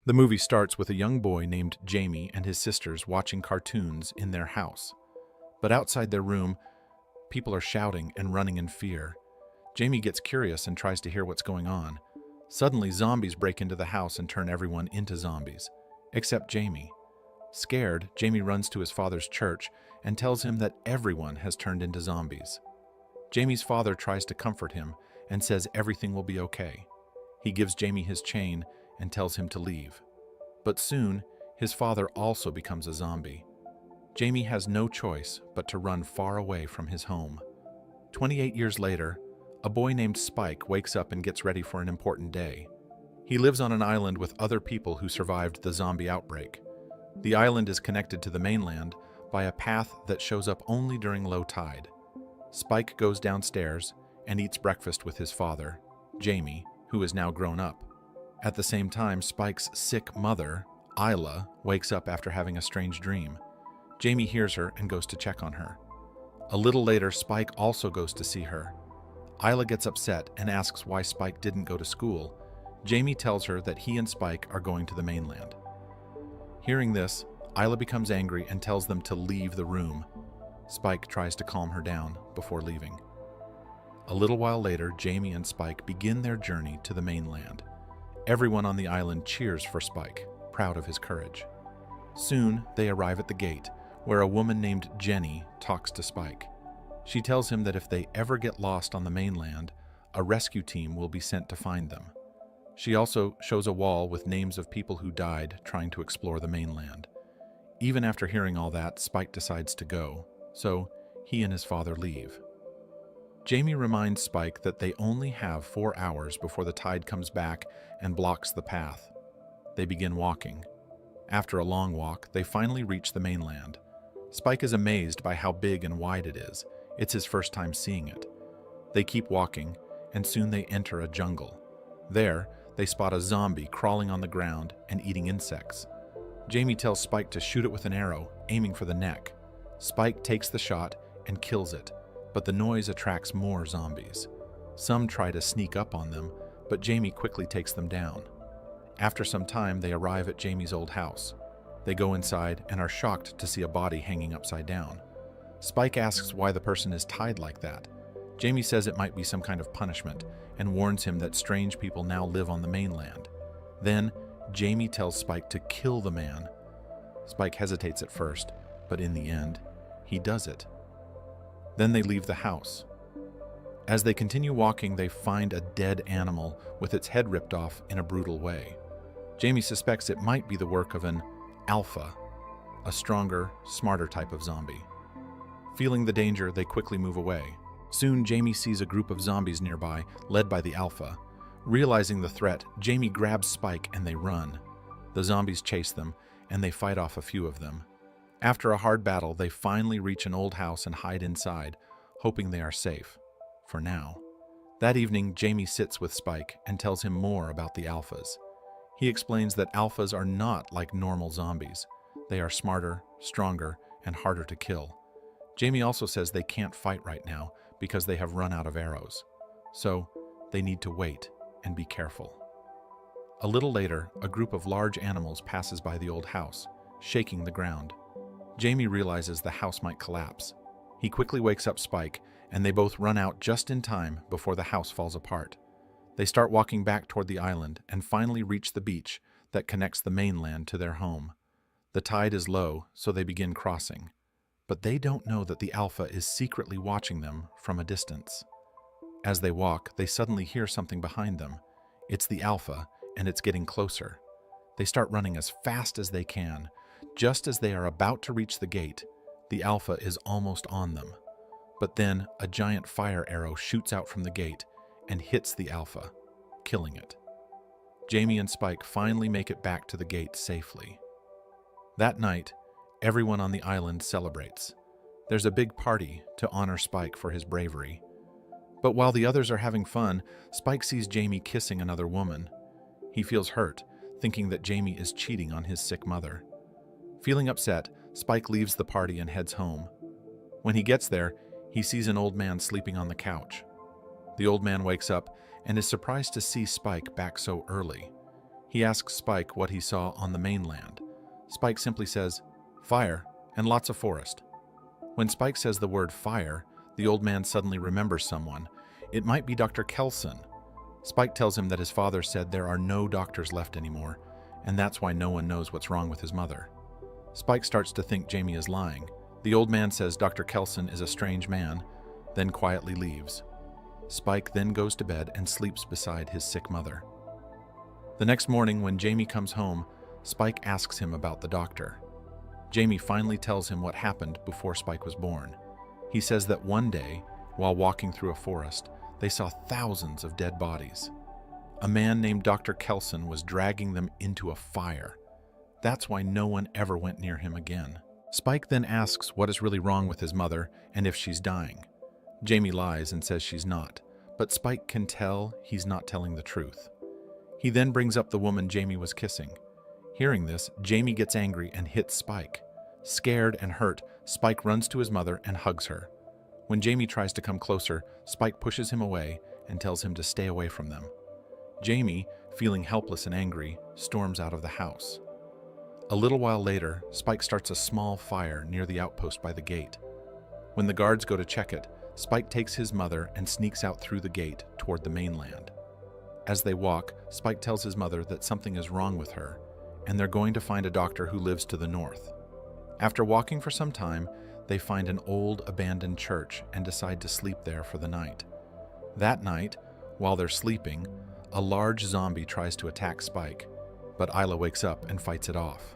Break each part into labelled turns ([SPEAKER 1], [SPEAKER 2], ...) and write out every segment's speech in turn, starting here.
[SPEAKER 1] The movie starts with a young boy named Jamie and his sisters watching cartoons in their house. But outside their room, people are shouting and running in fear. Jamie gets curious and tries to hear what's going on. Suddenly, zombies break into the house and turn everyone into zombies, except Jamie. Scared, Jamie runs to his father's church and tells him that everyone has turned into zombies. Jamie's father tries to comfort him and says everything will be okay. He gives Jamie his chain and tells him to leave. But soon, his father also becomes a zombie. Jamie has no choice but to run far away from his home. 28 years later, a boy named Spike wakes up and gets ready for an important day. He lives on an island with other people who survived the zombie outbreak. The island is connected to the mainland by a path that shows up only during low tide. Spike goes downstairs and eats breakfast with his father, Jamie, who is now grown up. At the same time, Spike's sick mother, Isla, wakes up after having a strange dream. Jamie hears her and goes to check on her. A little later, Spike also goes to see her. Isla gets upset and asks why Spike didn't go to school. Jamie tells her that he and Spike are going to the mainland. Hearing this, Isla becomes angry and tells them to leave the room. Spike tries to calm her down before leaving. A little while later, Jamie and Spike begin their journey to the mainland. Everyone on the island cheers for Spike, proud of his courage. Soon, they arrive at the gate, where a woman named Jenny talks to Spike. She tells him that if they ever get lost on the mainland, a rescue team will be sent to find them. She also shows a wall with names of people who died trying to explore the mainland. Even after hearing all that, Spike decides to go, so he and his father leave. Jamie reminds Spike that they only have 4 hours before the tide comes back and blocks the path. They begin walking. After a long walk, they finally reach the mainland. Spike is amazed by how big and wide it is. It's his first time seeing it. They keep walking, and soon they enter a jungle. There, they spot a zombie crawling on the ground and eating insects. Jamie tells Spike to shoot it with an arrow, aiming for the neck. Spike takes the shot and kills it, but the noise attracts more zombies. Some try to sneak up on them, but Jamie quickly takes them down. After some time, they arrive at Jamie's old house. They go inside and are shocked to see a body hanging upside down. Spike asks why the person is tied like that. Jamie says it might be some kind of punishment and warns him that strange people now live on the mainland. Then, Jamie tells Spike to kill the man. Spike hesitates at first, but in the end, he does it. Then they leave the house. As they continue walking, they find a dead animal with its head ripped off in a brutal way. Jamie suspects it might be the work of an alpha, a stronger, smarter type of zombie. Feeling the danger, they quickly move away. Soon, Jamie sees a group of zombies nearby, led by the alpha. Realizing the threat, Jamie grabs Spike and they run. The zombies chase them, and they fight off a few of them. After a hard battle, they finally reach an old house and hide inside, hoping they are safe. For now. That evening, Jamie sits with Spike and tells him more about the alphas. He explains that alphas are not like normal zombies. They are smarter, stronger, and harder to kill. Jamie also says they can't fight right now because they have run out of arrows. So, they need to wait and be careful. A little later, a group of large animals passes by the old house, shaking the ground. Jamie realizes the house might collapse. He quickly wakes up Spike, and they both run out just in time before the house falls apart. They start walking back toward the island and finally reach the beach that connects the mainland to their home. The tide is low, so they begin crossing. But they don't know that the alpha is secretly watching them from a distance. As they walk, they suddenly hear something behind them. It's the alpha, and it's getting closer. They start running as fast as they can. Just as they are about to reach the gate, the alpha is almost on them. But then a giant fire arrow shoots out from the gate and hits the alpha, killing it. Jamie and Spike finally make it back to the gate safely. That night, everyone on the island celebrates. There's a big party to honor Spike for his bravery. But while the others are having fun, Spike sees Jamie kissing another woman. He feels hurt, thinking that Jamie is cheating on his sick mother. Feeling upset, Spike leaves the party and heads home. When he gets there, he sees an old man sleeping on the couch. The old man wakes up and is surprised to see Spike back so early. He asks Spike what he saw on the mainland. Spike simply says, "Fire and lots of forest." When Spike says the word fire, the old man suddenly remembers someone. It might be Dr. Kelson. Spike tells him that his father said there are no doctors left anymore, and that's why no one knows what's wrong with his mother. Spike starts to think Jamie is lying. The old man says Dr. Kelson is a strange man, then quietly leaves. Spike then goes to bed and sleeps beside his sick mother. The next morning, when Jamie comes home, Spike asks him about the doctor. Jamie finally tells him what happened before Spike was born. He says that one day, while walking through a forest, they saw thousands of dead bodies. A man named Dr. Kelson was dragging them into a fire. That's why no one ever went near him again. Spike then asks what is really wrong with his mother and if she's dying. Jamie lies and says she's not, but Spike can tell he's not telling the truth. He then brings up the woman Jamie was kissing. Hearing this, Jamie gets angry and hits Spike. Scared and hurt, Spike runs to his mother and hugs her. When Jamie tries to come closer, Spike pushes him away and tells him to stay away from them. Jamie, feeling helpless and angry, storms out of the house. A little while later, Spike starts a small fire near the outpost by the gate. When the guards go to check it, Spike takes his mother and sneaks out through the gate toward the mainland. As they walk, Spike tells his mother that something is wrong with her, and they're going to find a doctor who lives to the north. After walking for some time, they find an old abandoned church and decide to sleep there for the night. That night, while they're sleeping, a large zombie tries to attack Spike, but Isla wakes up and fights it off.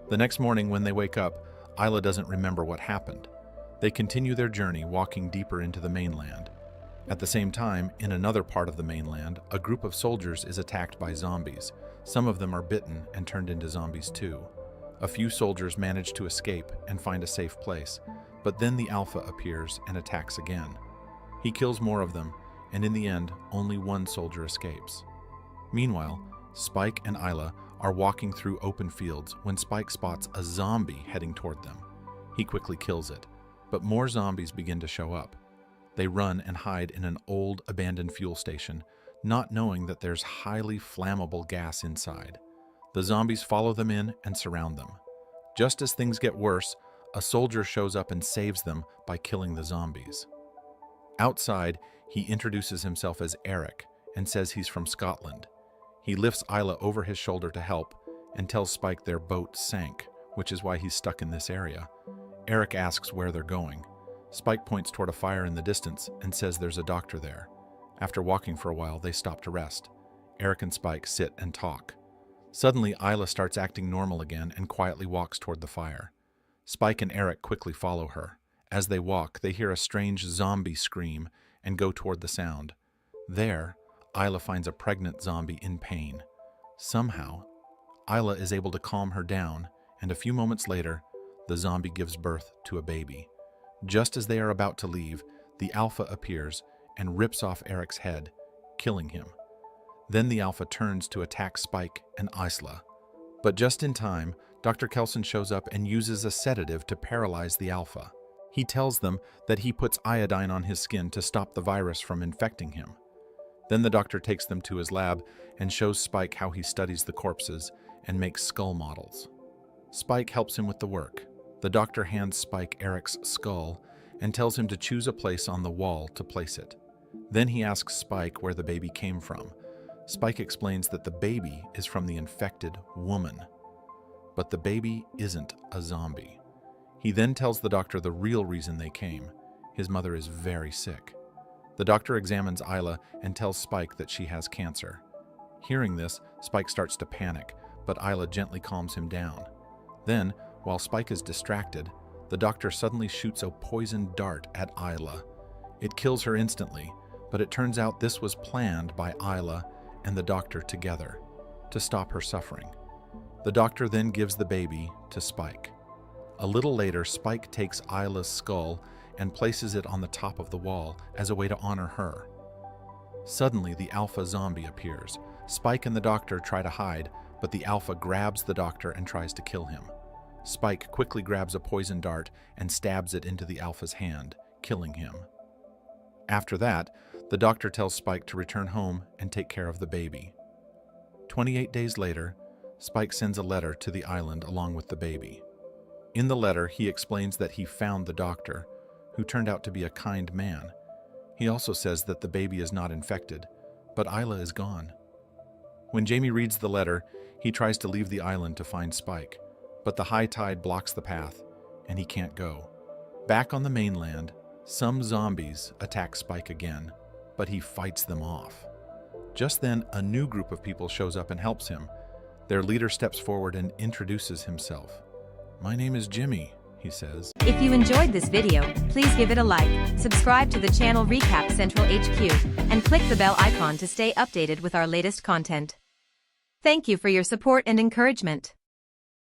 [SPEAKER 1] The next morning when they wake up, Isla doesn't remember what happened. They continue their journey, walking deeper into the mainland. At the same time, in another part of the mainland, a group of soldiers is attacked by zombies. Some of them are bitten and turned into zombies too. A few soldiers manage to escape and find a safe place, but then the Alpha appears and attacks again. He kills more of them, and in the end, only one soldier escapes. Meanwhile, Spike and Isla are walking through open fields when Spike spots a zombie heading toward them. He quickly kills it, but more zombies begin to show up. They run and hide in an old abandoned fuel station, not knowing that there's highly flammable gas inside. The zombies follow them in and surround them. Just as things get worse, a soldier shows up and saves them by killing the zombies. Outside, he introduces himself as Eric and says he's from Scotland. He lifts Isla over his shoulder to help and tells Spike their boat sank, which is why he's stuck in this area. Eric asks where they're going. Spike points toward a fire in the distance and says there's a doctor there. After walking for a while, they stop to rest. Eric and Spike sit and talk. Suddenly, Isla starts acting normal again and quietly walks toward the fire. Spike and Eric quickly follow her. As they walk, they hear a strange zombie scream and go toward the sound. There, Isla finds a pregnant zombie in pain. Somehow, Isla is able to calm her down, and a few moments later, the zombie gives birth to a baby. Just as they are about to leave, the Alpha appears and rips off Eric's head, killing him. Then the Alpha turns to attack Spike and Isla. But just in time, Dr. Kelson shows up and uses a sedative to paralyze the Alpha. He tells them that he puts iodine on his skin to stop the virus from infecting him. Then the doctor takes them to his lab and shows Spike how he studies the corpses and makes skull models. Spike helps him with the work. The doctor hands Spike Eric's skull and tells him to choose a place on the wall to place it. Then he asks Spike where the baby came from. Spike explains that the baby is from the infected woman. But the baby isn't a zombie. He then tells the doctor the real reason they came. His mother is very sick. The doctor examines Isla and tells Spike that she has cancer. Hearing this, Spike starts to panic, but Isla gently calms him down. Then, while Spike is distracted, the doctor suddenly shoots a poisoned dart at Isla. It kills her instantly, but it turns out this was planned by Isla and the doctor together to stop her suffering. The doctor then gives the baby to Spike. A little later, Spike takes Isla's skull and places it on the top of the wall as a way to honor her. Suddenly, the Alpha zombie appears. Spike and the doctor try to hide, but the Alpha grabs the doctor and tries to kill him. Spike quickly grabs a poison dart and stabs it into the Alpha's hand, killing him. After that, the doctor tells Spike to return home and take care of the baby. 28 days later, Spike sends a letter to the island along with the baby. In the letter, he explains that he found the doctor, who turned out to be a kind man. He also says that the baby is not infected, but Isla is gone. When Jamie reads the letter, he tries to leave the island to find Spike, but the high tide blocks the path, and he can't go. Back on the mainland, some zombies attack Spike again, but he fights them off. Just then, a new group of people shows up and helps him. Their leader steps forward and introduces himself. "My name is Jimmy," he says.
[SPEAKER 2] If you enjoyed this video, please give it a like, subscribe to the channel Recap Central HQ, and click the bell icon to stay updated with our latest content. Thank you for your support and encouragement.